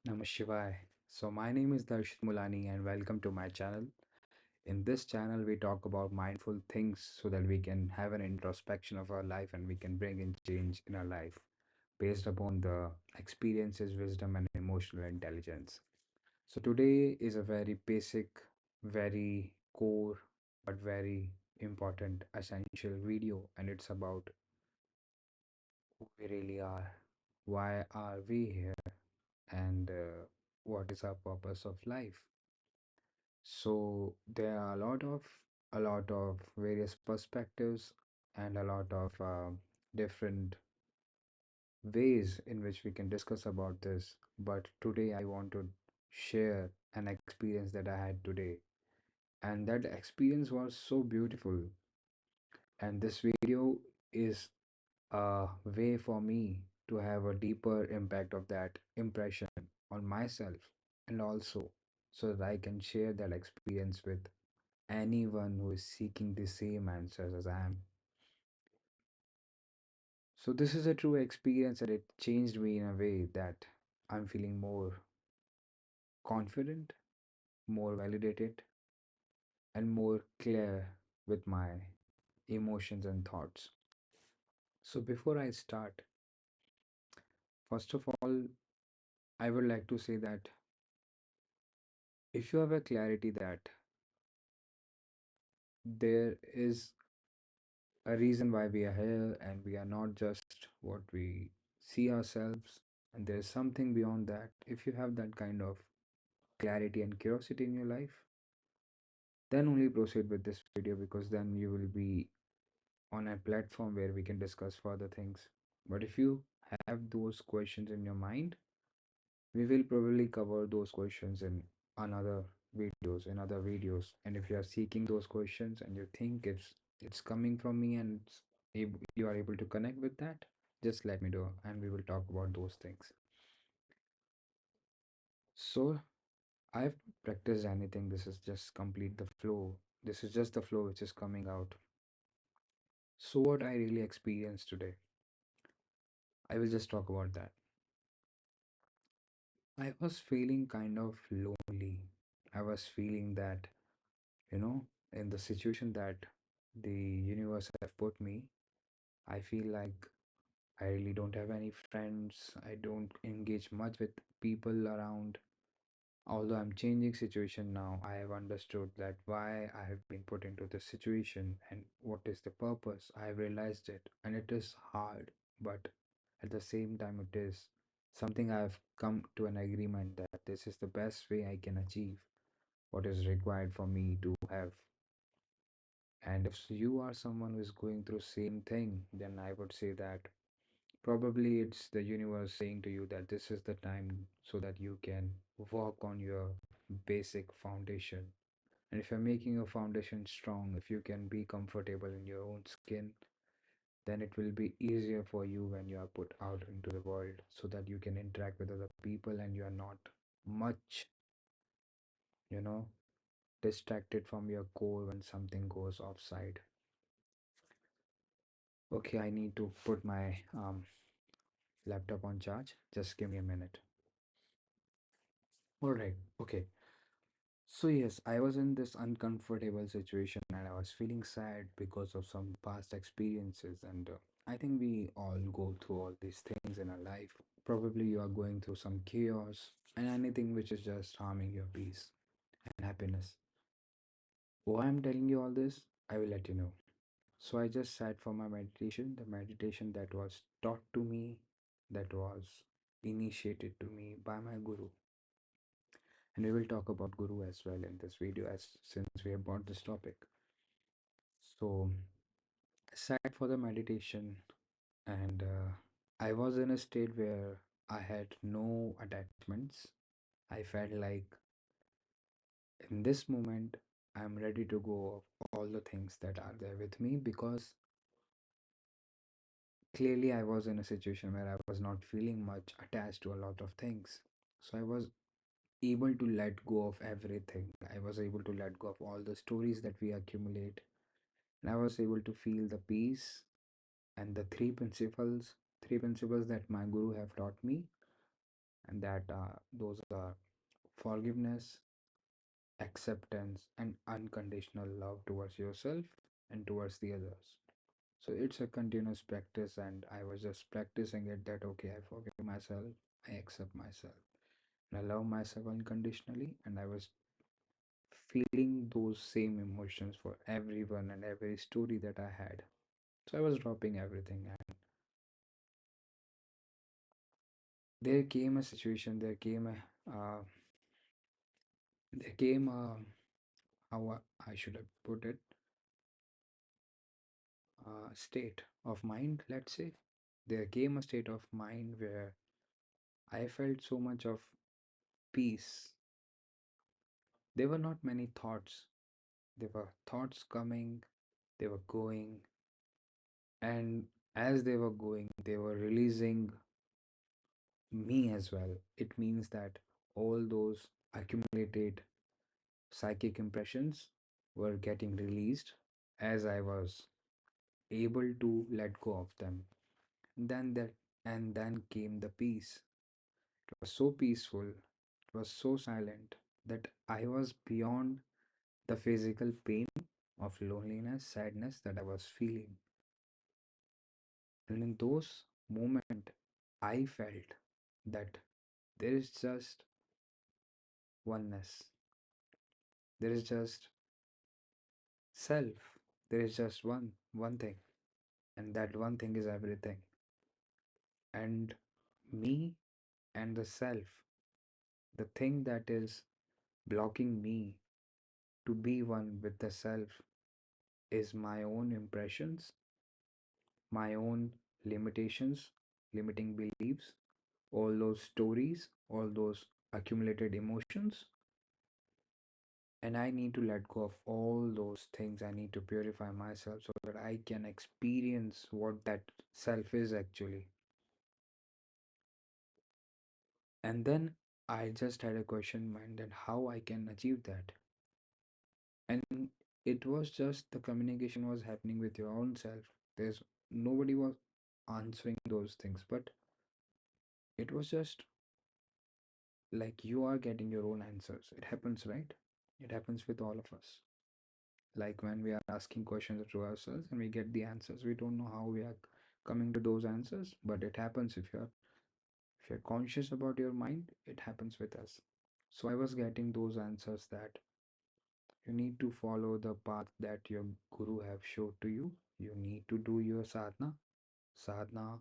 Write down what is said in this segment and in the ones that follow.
Namah Shivaya. So, my name is Darshit Mulani, and welcome to my channel. In this channel, we talk about mindful things so that we can have an introspection of our life and we can bring in change in our life based upon the experiences, wisdom, and emotional intelligence. So, today is a very basic, very core, but very important, essential video, and it's about who we really are, why are we here, and what is our purpose of life. So there are a lot of various perspectives and a lot of different ways in which we can discuss about this. But today I want to share an experience that I had today, and that experience was so beautiful. And this video is a way for me to have a deeper impact of that impression on myself, and also so that I can share that experience with anyone who is seeking the same answers as I am. So, this is a true experience and it changed me in a way that I'm feeling more confident, more validated, and more clear with my emotions and thoughts. So, before I start, first of all, I would like to say that if you have a clarity that there is a reason why we are here and we are not just what we see ourselves, and there's something beyond that, if you have that kind of clarity and curiosity in your life, then only proceed with this video because then you will be on a platform where we can discuss further things. But if you have those questions in your mind, we will probably cover those questions in another in other videos. And if you are seeking those questions and you think it's coming from me and you are able to connect with that, just let me know and we will talk about those things. So I've not practiced anything. This is just complete the flow. This is just the flow which is coming out. So, what I really experienced today, I will just talk about that. I was feeling kind of lonely. I was feeling that, you know, in the situation that the universe have put me, I feel like I really don't have any friends. I don't engage much with people around. Although I'm changing situation now, I have understood that why I have been put into this situation and what is the purpose. I have realized it, and it is hard, but at the same time, it is something I have come to an agreement that this is the best way I can achieve what is required for me to have. And if you are someone who is going through same thing, then I would say that probably it's the universe saying to you that this is the time so that you can work on your basic foundation. And if you're making your foundation strong, if you can be comfortable in your own skin, then it will be easier for you when you are put out into the world so that you can interact with other people and you are not much, you know, distracted from your goal when something goes offside. Okay, I need to put my laptop on charge. Just give me a minute. All right. Okay. So, yes, I was in this uncomfortable situation and I was feeling sad because of some past experiences. And I think we all go through all these things in our life. Probably you are going through some chaos and anything which is just harming your peace and happiness. Why I'm telling you all this, I will let you know. So, I just sat for my meditation, the meditation that was taught to me, that was initiated to me by my guru. And we will talk about guru as well in this video as since we have brought this topic. So I sat for the meditation and I was in a state where I had no attachments. I felt like in this moment I'm ready to go of all the things that are there with me because clearly I was in a situation where I was not feeling much attached to a lot of things. So I was able to let go of everything. I was able to let go of all the stories that we accumulate. And I was able to feel the peace and the three principles that my guru have taught me. and that those are forgiveness, acceptance, and unconditional love towards yourself and towards the others. So it's a continuous practice, and I was just practicing it that okay, I forgive myself, I accept myself, and I love myself unconditionally, and I was feeling those same emotions for everyone and every story that I had. So I was dropping everything, and there came a situation, there came a, how I should have put it, state of mind, let's say. There came a state of mind where I felt so much of peace. There were not many thoughts. There were thoughts coming, they were going, and as they were going, they were releasing me as well. It means that all those accumulated psychic impressions were getting released as I was able to let go of them. Then that and then came the peace. It was so peaceful, it was so silent that I was beyond the physical pain of loneliness, sadness that I was feeling. And in those moments, I felt that there is just oneness. There is just self. There is just one thing, and that one thing is everything. And me and the self, the thing that is blocking me to be one with the self is my own impressions, my own limitations, limiting beliefs, all those stories, all those accumulated emotions. And I need to let go of all those things. I need to purify myself so that I can experience what that self is actually. And then I just had a question in mind that how I can achieve that. And it was just the communication was happening with your own self. There's nobody was answering those things, but it was just like you are getting your own answers. It happens, right? It happens with all of us. Like when we are asking questions to ourselves and we get the answers, we don't know how we are coming to those answers, but it happens if you're conscious about your mind, it happens with us. So I was getting those answers that you need to follow the path that your guru have showed to you. You need to do your sadhana. Sadhana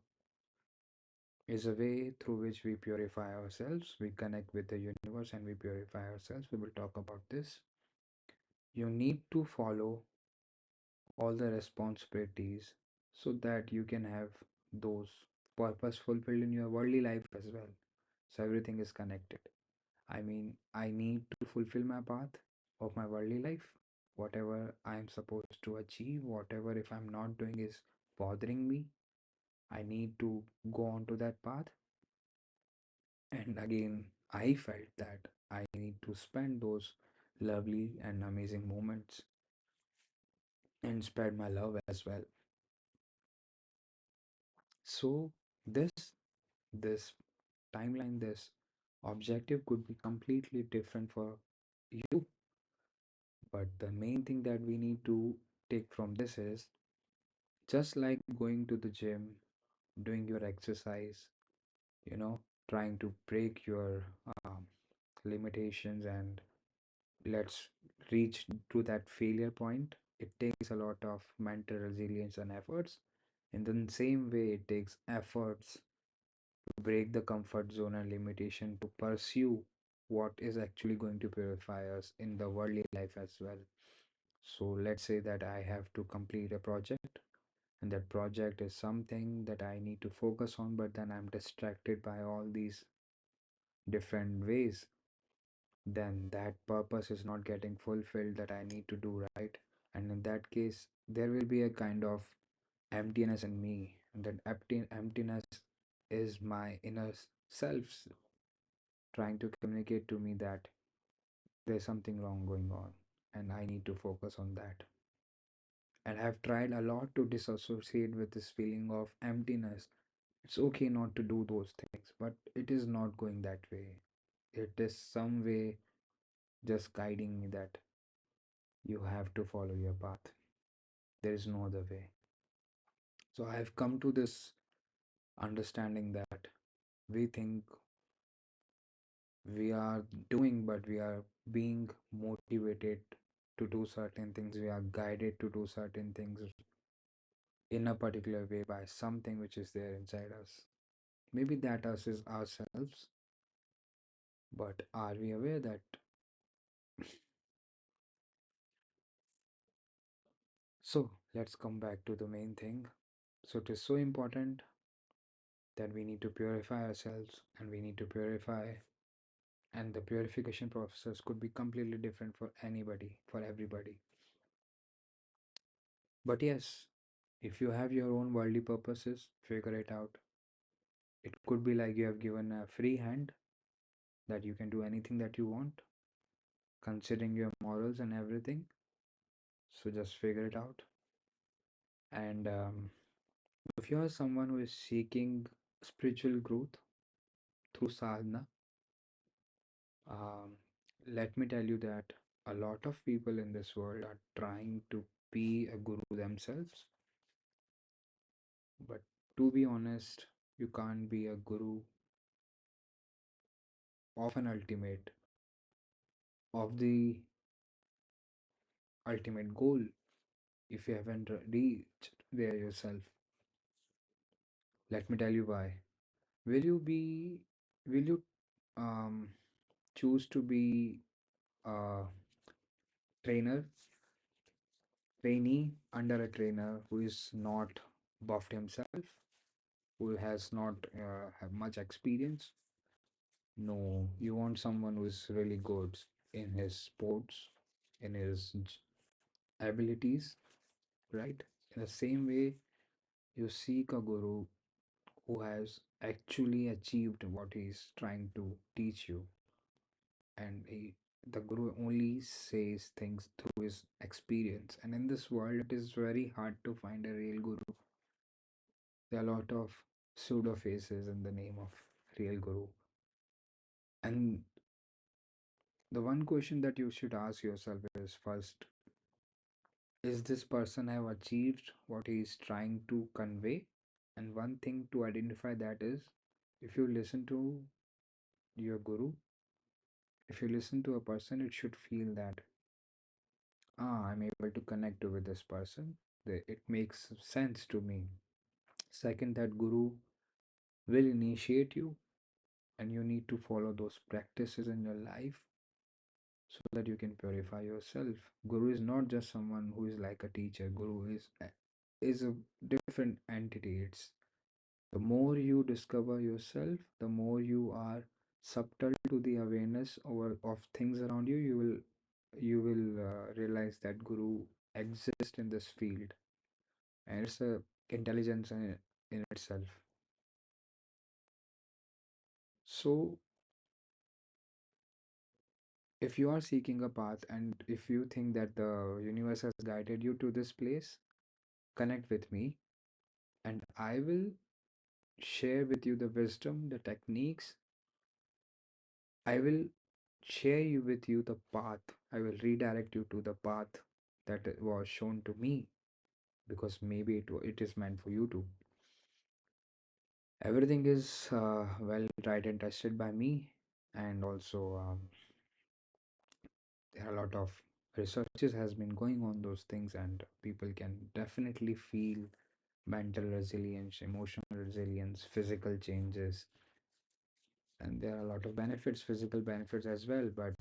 is a way through which we purify ourselves. We connect with the universe and we purify ourselves. We will talk about this. You need to follow all the responsibilities so that you can have those purpose fulfilled in your worldly life as well. So everything is connected. I mean, I need to fulfill my path of my worldly life. Whatever I am supposed to achieve, whatever if I'm not doing is bothering me, I need to go on to that path. And again, I felt that I need to spend those lovely and amazing moments and spread my love as well. So this timeline, this objective could be completely different for you. But the main thing that we need to take from this is just like going to the gym, doing your exercise, you know, trying to break your limitations and let's reach to that failure point. It takes a lot of mental resilience and efforts. In the same way, it takes efforts to break the comfort zone and limitation to pursue what is actually going to purify us in the worldly life as well. So let's say that I have to complete a project, and that project is something that I need to focus on, but then I'm distracted by all these different ways. Then that purpose is not getting fulfilled that I need to do, right? And in that case, there will be a kind of emptiness in me, and that emptiness is my inner self trying to communicate to me that there's something wrong going on and I need to focus on that. And I've tried a lot to disassociate with this feeling of emptiness, It's okay not to do those things, but it is not going that way. It is some way just guiding me that you have to follow your path. There is no other way. So I have come to this understanding that we think we are doing, but we are being motivated to do certain things. We are guided to do certain things in a particular way by something which is there inside us. Maybe that us is ourselves, but are we aware that? So let's come back to the main thing. So it is so important that we need to purify ourselves and we need to purify, and the purification process could be completely different for anybody, for everybody. But yes, if you have your own worldly purposes, figure it out. It could be like you have given a free hand that you can do anything that you want, considering your morals and everything. So just figure it out. And if you are someone who is seeking spiritual growth through sadhana, um, let me tell you that a lot of people in this world are trying to be a guru themselves. But to be honest, you can't be a guru of an ultimate, of the ultimate goal, if you haven't reached there yourself. Let me tell you why. Will you be, will you um, choose to be a trainer, trainee under a trainer who is not buffed himself, who has not have much experience? No, you want someone who is really good in his sports, in his abilities, right? In the same way, you seek a guru who has actually achieved what he's trying to teach you, and the guru only says things through his experience. And in this world, it is very hard to find a real guru. There are a lot of pseudo faces in the name of real guru. And the one question that you should ask yourself is first, is this person have achieved what he is trying to convey? And one thing to identify that is, if you listen to your guru, if you listen to a person, it should feel that, I'm able to connect with this person. It makes sense to me. Second, that guru will initiate you, and you need to follow those practices in your life so that you can purify yourself. Guru is not just someone who is like a teacher. Guru is a different entity. It's the more you discover yourself, the more you are subtle to the awareness of things around you. You will realize that guru exists in this field, and it's a intelligence in itself. So if you are seeking a path and if you think that the universe has guided you to this place, connect with me, and I will share with you the wisdom, the techniques. I will share you with you the path. I will redirect you to the path that was shown to me, because maybe it is meant for you too. Everything is well tried and tested by me, and also there are a lot of researches has been going on those things, and people can definitely feel mental resilience, emotional resilience, physical changes, and there are a lot of benefits, physical benefits as well. But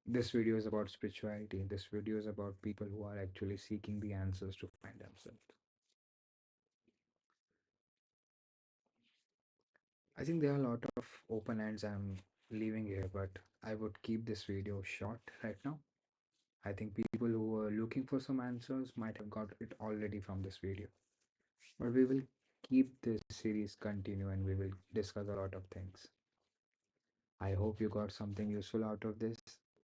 this video is about spirituality. This video is about people who are actually seeking the answers to find themselves. I think there are a lot of open ends I'm leaving here, but I would keep this video short right now. I think people who are looking for some answers might have got it already from this video. But we will keep this series continue and we will discuss a lot of things. I hope you got something useful out of this.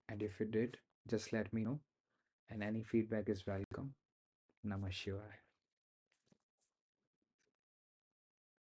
And if you did, just let me know. And any feedback is welcome. Namah Shivaya.